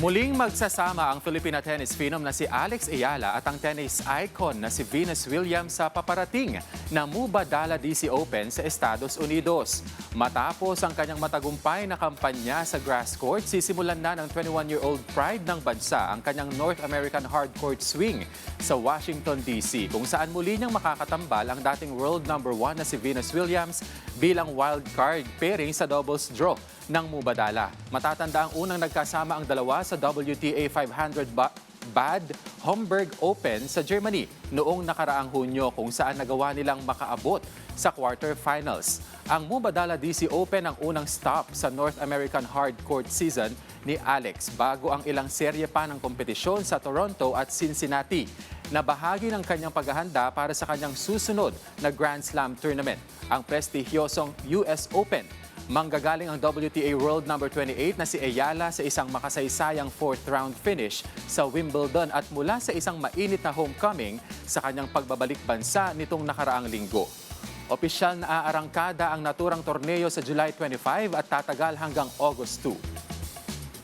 Muling magsasama ang Filipina tennis phenom na si Alex Ayala at ang tennis icon na si Venus Williams sa paparating na Mubadala DC Open sa Estados Unidos. Matapos ang kanyang matagumpay na kampanya sa grass court, sisimulan na ng 21-year-old pride ng bansa ang kanyang North American hardcourt swing sa Washington DC, kung saan muli niyang makakatambal ang dating world number 1 na si Venus Williams bilang wildcard pairing sa doubles draw ng Mubadala. Matatanda ang unang nagkasama ang dalawa sa WTA 500 Bad Homburg Open sa Germany noong nakaraang Hunyo, kung saan nagawa nilang makaabot sa quarterfinals. Ang Mubadala DC Open ang unang stop sa North American hardcourt season ni Alex bago ang ilang serye pa ng kompetisyon sa Toronto at Cincinnati, na bahagi ng kanyang paghahanda para sa kanyang susunod na Grand Slam tournament, ang prestigyosong US Open. Manggagaling ang WTA World number 28 na si Ayala sa isang makasaysayang fourth round finish sa Wimbledon at mula sa isang mainit na homecoming sa kanyang pagbabalik bansa nitong nakaraang linggo. Opisyal na aarangkada ang naturang torneo sa July 25 at tatagal hanggang August 2.